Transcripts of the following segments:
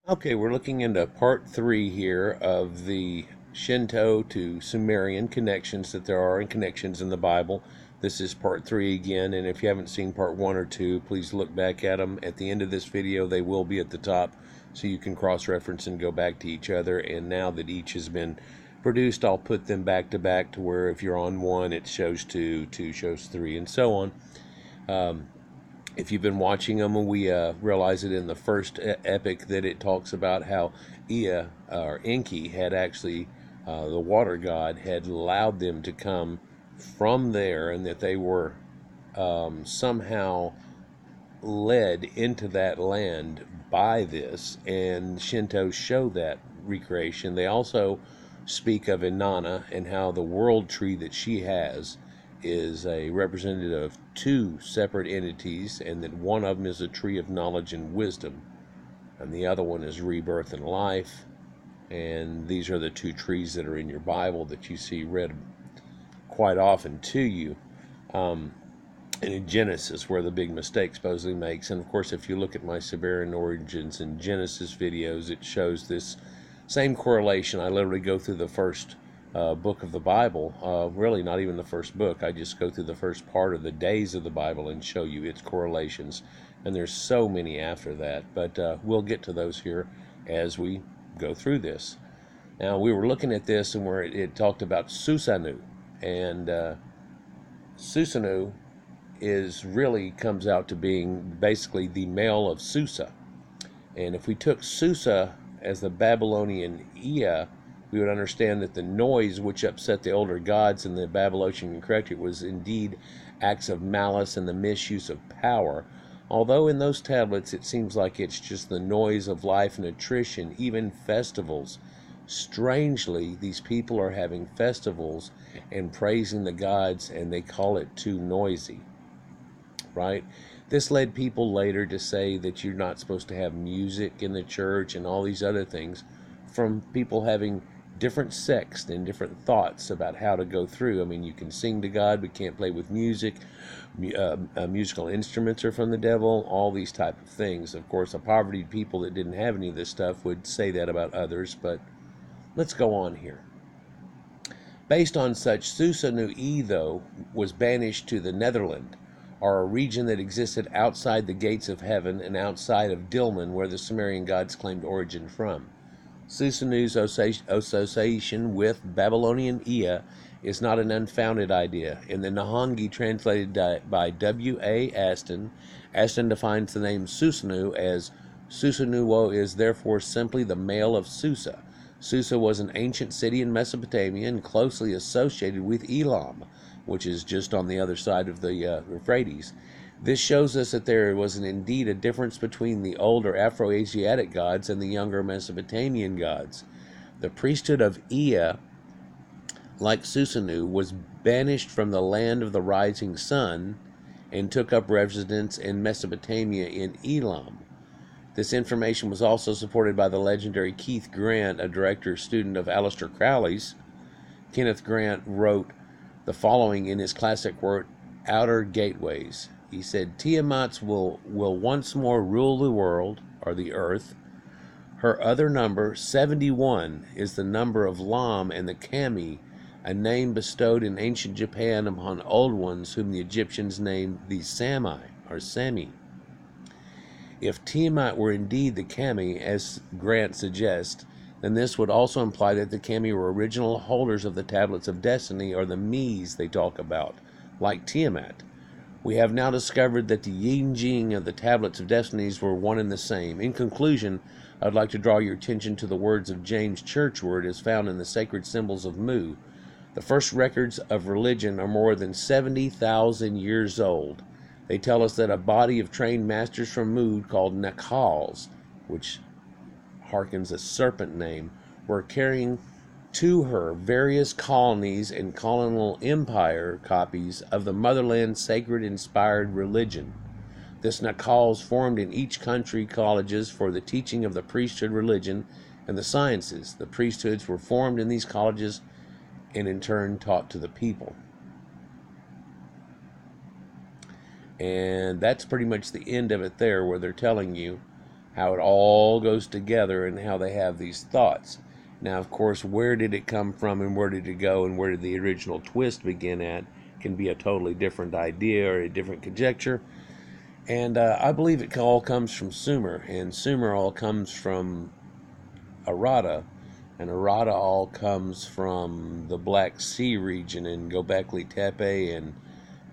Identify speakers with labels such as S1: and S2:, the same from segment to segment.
S1: Okay, we're looking into part three here of the Shinto to Sumerian connections that there are and connections in the Bible. This is part three again, and if you haven't seen part one or two, please look back at them. At the end of this video, they will be at the top so you can cross-reference and go back to each other. And now that each has been produced, I'll put them back to back to where if you're on one, it shows two, two shows three, and so on. If you've been watching them, we realize it in the first epic that it talks about how Ea or Enki had actually, the water god, had allowed them to come from there, and that they were somehow led into that land by this. And Shinto show that recreation. They also speak of Inanna and how the world tree that she has is a representative of two separate entities, and that one of them is a tree of knowledge and wisdom, and the other one is rebirth and life. And these are the two trees that are in your Bible that you see read quite often to you. And in Genesis, where the big mistake supposedly makes. And of course, if you look at my Sumerian origins and Genesis videos, it shows this same correlation. I literally go through the first book of the Bible, really not even the first book. I just go through the first part of the days of the Bible and show you its correlations. And there's so many after that, but we'll get to those here as we go through this. Now, we were looking at this and where it talked about Susanoo, and Susanoo really comes out to being basically the male of Susa. And if we took Susa as the Babylonian Ea, we would understand that the noise which upset the older gods in the Babylonian correct was indeed acts of malice and the misuse of power. Although in those tablets it seems like it's just the noise of life and attrition, even festivals. Strangely, these people are having festivals and praising the gods, and they call it too noisy. Right? This led people later to say that you're not supposed to have music in the church and all these other things, from people having different sects and different thoughts about how to go through. I mean, you can sing to God, but can't play with music. Musical instruments are from the devil, all these type of things. Of course, a poverty people that didn't have any of this stuff would say that about others, but let's go on here. Based on such, Susanoo, though, was banished to the Netherland, or a region that existed outside the gates of heaven and outside of Dilmun, where the Sumerian gods claimed origin from. Susanoo's association with Babylonian Ea is not an unfounded idea. In the Nahongi, translated by W.A. Aston, Aston defines the name Susanoo as Susanoo is therefore simply the male of Susa. Susa was an ancient city in Mesopotamia and closely associated with Elam, which is just on the other side of the Euphrates. This shows us that there was indeed a difference between the older Afro-Asiatic gods and the younger Mesopotamian gods. The priesthood of Ea, like Susanoo, was banished from the land of the rising sun and took up residence in Mesopotamia in Elam. This information was also supported by the legendary Keith Grant, a student of Aleister Crowley's. Kenneth Grant wrote the following in his classic work, Outer Gateways. He said, Tiamat will once more rule the world, or the earth. Her other number, 71, is the number of Lam and the Kammi, a name bestowed in ancient Japan upon old ones whom the Egyptians named the Sami, or Sami. If Tiamat were indeed the Kammi, as Grant suggests, then this would also imply that the Kammi were original holders of the Tablets of Destiny, or the Mies they talk about, like Tiamat. We have now discovered that the yin jing of the Tablets of Destinies were one and the same. In conclusion, I would like to draw your attention to the words of James Churchward as found in the Sacred Symbols of Mu. The first records of religion are more than 70,000 years old. They tell us that a body of trained masters from Mu called Nakals, which harkens a serpent name, were carrying to her various colonies and colonial empire copies of the motherland's sacred inspired religion. This Nakals formed in each country colleges for the teaching of the priesthood religion and the sciences. The priesthoods were formed in these colleges and in turn taught to the people. And that's pretty much the end of it there, where they're telling you how it all goes together and how they have these thoughts. Now, of course, where did it come from and where did it go and where did the original twist begin at can be a totally different idea or a different conjecture. And I believe it all comes from Sumer, and Sumer all comes from Arata, and Arata all comes from the Black Sea region in Göbekli Tepe and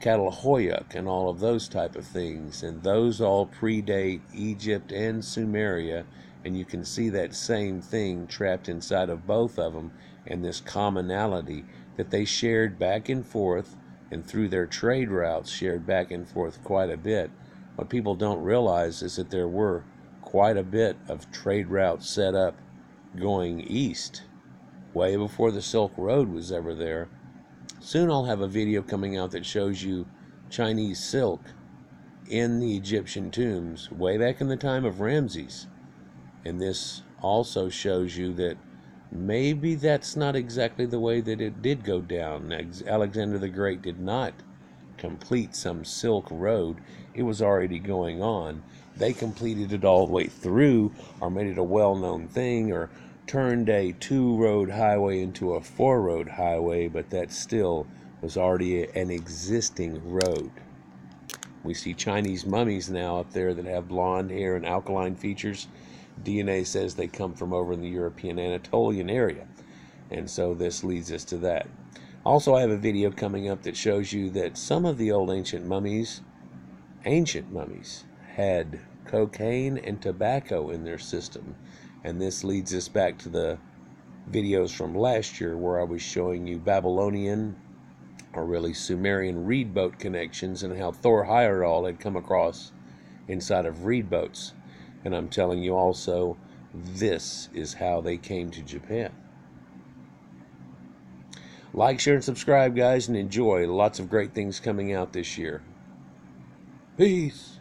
S1: Catalhoyuk and all of those type of things, and those all predate Egypt and Sumeria, and you can see that same thing trapped inside of both of them, and this commonality that they shared back and forth, and through their trade routes shared back and forth quite a bit. What people don't realize is that there were quite a bit of trade routes set up going east, way before the Silk Road was ever there. Soon I'll have a video coming out that shows you Chinese silk in the Egyptian tombs way back in the time of Ramses. And this also shows you that maybe that's not exactly the way that it did go down. Alexander the Great did not complete some Silk Road. It was already going on. They completed it all the way through, or made it a well-known thing, or turned a 2-road highway into a 4-road highway, but that still was already an existing road. We see Chinese mummies now up there that have blonde hair and alkaline features. DNA says they come from over in the European Anatolian area, and so this leads us to that. Also, I have a video coming up that shows you that some of the old ancient mummies, had cocaine and tobacco in their system. And this leads us back to the videos from last year where I was showing you Babylonian, or really Sumerian reed boat connections, and how Thor Heyerdahl had come across inside of reed boats. And I'm telling you also, this is how they came to Japan. Like, share, and subscribe, guys, and enjoy. Lots of great things coming out this year. Peace.